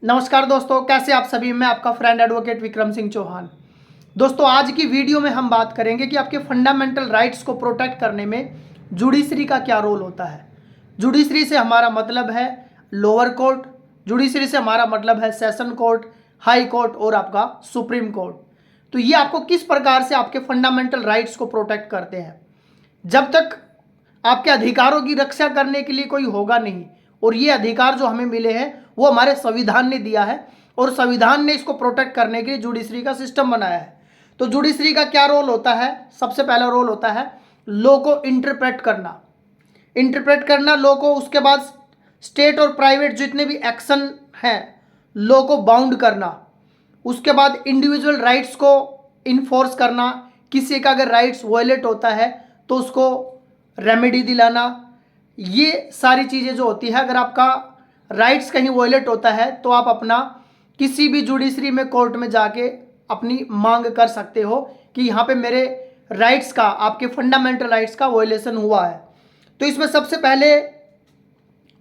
नमस्कार दोस्तों, कैसे आप सभी। मैं आपका फ्रेंड एडवोकेट विक्रम सिंह चौहान। दोस्तों, आज की वीडियो में हम बात करेंगे कि आपके फंडामेंटल राइट्स को प्रोटेक्ट करने में जुडिशरी का क्या रोल होता है। जुडिशरी से हमारा मतलब है लोअर कोर्ट, जुडिशरी से हमारा मतलब है सेशन कोर्ट, हाई कोर्ट और आपका सुप्रीम कोर्ट। तो ये आपको किस प्रकार से आपके फंडामेंटल राइट्स को प्रोटेक्ट करते हैं। जब तक आपके अधिकारों की रक्षा करने के लिए कोई होगा नहीं, और ये अधिकार जो हमें मिले हैं वो हमारे संविधान ने दिया है, और संविधान ने इसको प्रोटेक्ट करने के लिए जुडिशरी का सिस्टम बनाया है। तो जुडिशरी का क्या रोल होता है। सबसे पहला रोल होता है लॉ को इंटरप्रेट करना लॉ को। उसके बाद स्टेट और प्राइवेट जितने भी एक्शन हैं लॉ को बाउंड करना। उसके बाद इंडिविजुअल राइट्स को इन्फोर्स करना, किसी का अगर राइट्स वायलेट होता है तो उसको रेमेडी दिलाना। ये सारी चीज़ें जो होती है, अगर आपका राइट्स कहीं वायलेट होता है तो आप अपना किसी भी जुडिशरी में कोर्ट में जाके अपनी मांग कर सकते हो कि यहाँ पे मेरे राइट्स का, आपके फंडामेंटल राइट्स का वायलेशन हुआ है। तो इसमें सबसे पहले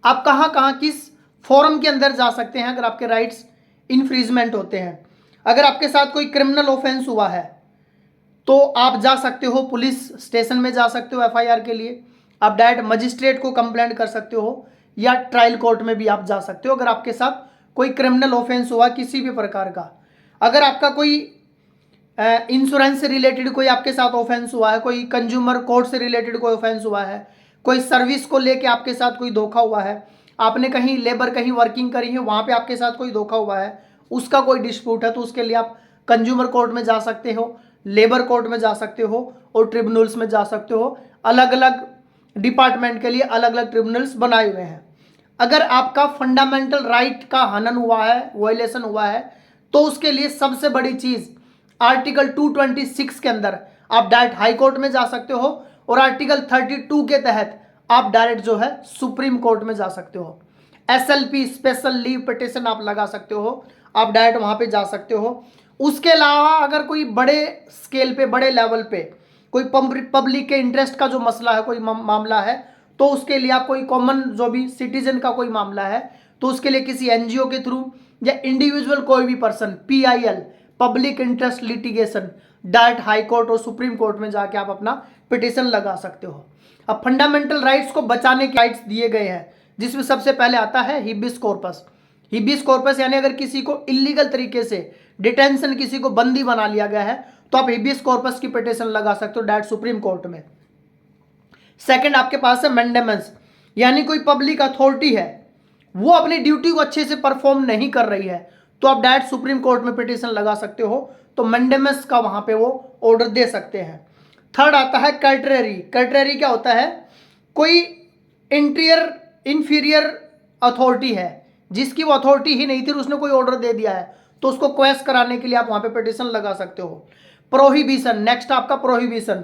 आप कहाँ कहाँ किस फोरम के अंदर जा सकते हैं अगर आपके राइट्स इन्फ्रीजमेंट होते हैं। अगर आपके साथ कोई क्रिमिनल ऑफेंस हुआ है तो आप जा सकते हो, पुलिस स्टेशन में जा सकते हो एफआईआर के लिए। आप डायरेक्ट मजिस्ट्रेट को कंप्लेंट कर सकते हो, या ट्रायल कोर्ट में भी आप जा सकते हो अगर आपके साथ कोई क्रिमिनल ऑफेंस हुआ किसी भी प्रकार का। अगर आपका कोई इंश्योरेंस से रिलेटेड कोई आपके साथ ऑफेंस हुआ है, कोई कंज्यूमर कोर्ट से रिलेटेड कोई ऑफेंस हुआ है, कोई सर्विस को लेके आपके साथ कोई धोखा हुआ है, आपने कहीं लेबर कहीं वर्किंग करी है वहाँ पे आपके साथ कोई धोखा हुआ है, उसका कोई डिस्प्यूट है, तो उसके लिए आप कंज्यूमर कोर्ट में जा सकते हो, लेबर कोर्ट में जा सकते हो और ट्रिब्यूनल्स में जा सकते हो। अलग अलग डिपार्टमेंट के लिए अलग अलग ट्रिब्यूनल्स बनाए हुए हैं। अगर आपका फंडामेंटल राइट का हनन हुआ है, वायलेशन हुआ है, तो उसके लिए सबसे बड़ी चीज आर्टिकल 226 के अंदर आप डायरेक्ट हाई कोर्ट में जा सकते हो, और आर्टिकल 32 के तहत आप डायरेक्ट जो है सुप्रीम कोर्ट में जा सकते हो। एसएलपी स्पेशल लीव पिटिशन आप लगा सकते हो, आप डायरेक्ट वहां पे जा सकते हो। उसके अलावा अगर कोई बड़े स्केल पे, बड़े लेवल पे कोई पब्लिक के इंटरेस्ट का जो मसला है, कोई मामला है, तो उसके लिए आप कोई कॉमन जो भी सिटीजन का कोई मामला है तो उसके लिए किसी एनजीओ के थ्रू या इंडिविजुअल कोई भी person, PIL, public interest litigation, direct high court और सुप्रीम कोर्ट में जाके आप अपना पिटिशन लगा सकते हो। अब फंडामेंटल राइट्स को बचाने के राइट्स दिए गए हैं, जिसमें सबसे पहले आता है हिबिस कॉर्पस। हिबिस कॉर्पस यानी अगर किसी को इलीगल तरीके से डिटेंशन, किसी को बंदी बना लिया गया है, तो आप हिबिस कॉर्पस की पिटिशन लगा सकते हो डायरेक्ट सुप्रीम कोर्ट में। सेकंड आपके पास है मैंडेमेंस, यानी कोई पब्लिक अथॉरिटी है वो अपनी ड्यूटी को अच्छे से परफॉर्म नहीं कर रही है, तो आप डायरेक्ट सुप्रीम कोर्ट में पिटिशन लगा सकते हो, तो मैंडेमेंस का वहां पे वो ऑर्डर दे सकते हैं। थर्ड आता है कर्टरी। कर्टरी क्या होता है, कोई इंफीरियर अथॉरिटी है जिसकी वो अथॉरिटी ही नहीं थी, उसने कोई ऑर्डर दे दिया है, तो उसको क्वेश्चन कराने के लिए आप वहां पे पिटिशन लगा सकते हो। प्रोहिबिशन, नेक्स्ट आपका प्रोहिबिशन,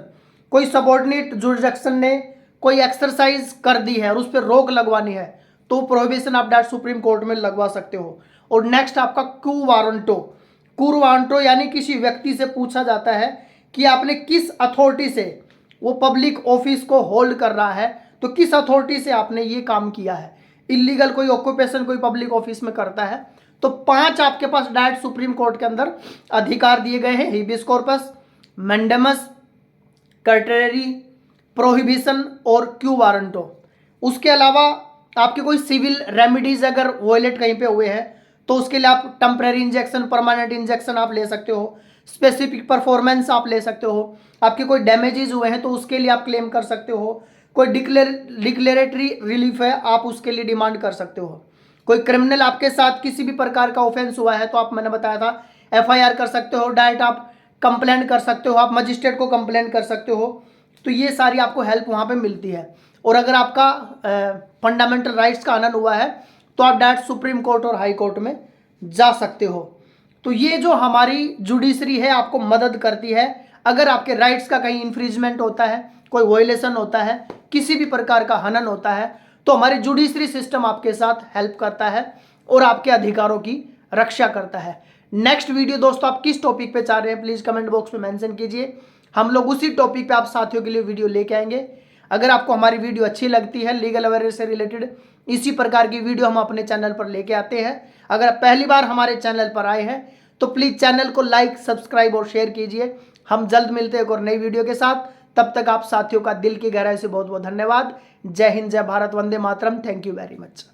कोई सबॉर्डिनेट जुरिसडिक्शन ने कोई एक्सरसाइज कर दी है और उस पर रोक लगवानी है, तो प्रोहिबिशन आप डायरेक्ट सुप्रीम कोर्ट में लगवा सकते हो। और नेक्स्ट आपका क्यू वारंटो, यानी किसी व्यक्ति से पूछा जाता है कि आपने किस अथॉरिटी से, वो पब्लिक ऑफिस को होल्ड कर रहा है, तो किस अथॉरिटी से आपने ये काम किया है। इलीगल कोई ऑक्यूपेशन कोई पब्लिक ऑफिस में करता है, तो 5 आपके पास डायरेक्ट सुप्रीम कोर्ट के अंदर अधिकार दिए गए हैं, हिबिस कॉर्पस, मैंडेमस, कर्टरी, प्रोहिबिशन और क्यू वारंटो। उसके अलावा आपके कोई सिविल रेमेडीज अगर वॉयलेट कहीं पे हुए हैं तो उसके लिए आप टेम्परेरी इंजेक्शन, परमानेंट इंजेक्शन आप ले सकते हो, स्पेसिफिक परफॉर्मेंस आप ले सकते हो। आपके कोई डैमेजेस हुए हैं तो उसके लिए आप क्लेम कर सकते हो। कोई डिक्लेरेटरी रिलीफ है, आप उसके लिए डिमांड कर सकते हो। कोई क्रिमिनल आपके साथ किसी भी प्रकार का ऑफेंस हुआ है तो आप, मैंने बताया था, एफआईआर कर सकते हो, डायरेक्ट आप कंप्लेंट कर सकते हो, आप मजिस्ट्रेट को कंप्लेंट कर सकते हो। तो ये सारी आपको हेल्प वहाँ पे मिलती है। और अगर आपका फंडामेंटल राइट्स का हनन हुआ है तो आप डायरेक्ट सुप्रीम कोर्ट और हाई कोर्ट में जा सकते हो। तो ये जो हमारी जुडिशरी है आपको मदद करती है, अगर आपके राइट्स का कहीं इन्फ्रिजमेंट होता है, कोई वायलेशन होता है, किसी भी प्रकार का हनन होता है, तो हमारी जुडिशरी सिस्टम आपके साथ हेल्प करता है और आपके अधिकारों की रक्षा करता है। नेक्स्ट वीडियो दोस्तों आप किस टॉपिक पे चाह रहे हैं प्लीज कमेंट बॉक्स में मेंशन कीजिए, हम लोग उसी टॉपिक पे आप साथियों के लिए वीडियो लेके आएंगे। अगर आपको हमारी वीडियो अच्छी लगती है, लीगल अवेयरनेस से रिलेटेड इसी प्रकार की वीडियो हम अपने चैनल पर लेके आते हैं। अगर आप पहली बार हमारे चैनल पर आए हैं तो प्लीज़ चैनल को लाइक, सब्सक्राइब और शेयर कीजिए। हम जल्द मिलते हैं एक और नई वीडियो के साथ। तब तक आप साथियों का दिल की गहराई से बहुत बहुत धन्यवाद। जय हिंद, जय भारत, वंदे मातरम। Thank you very much.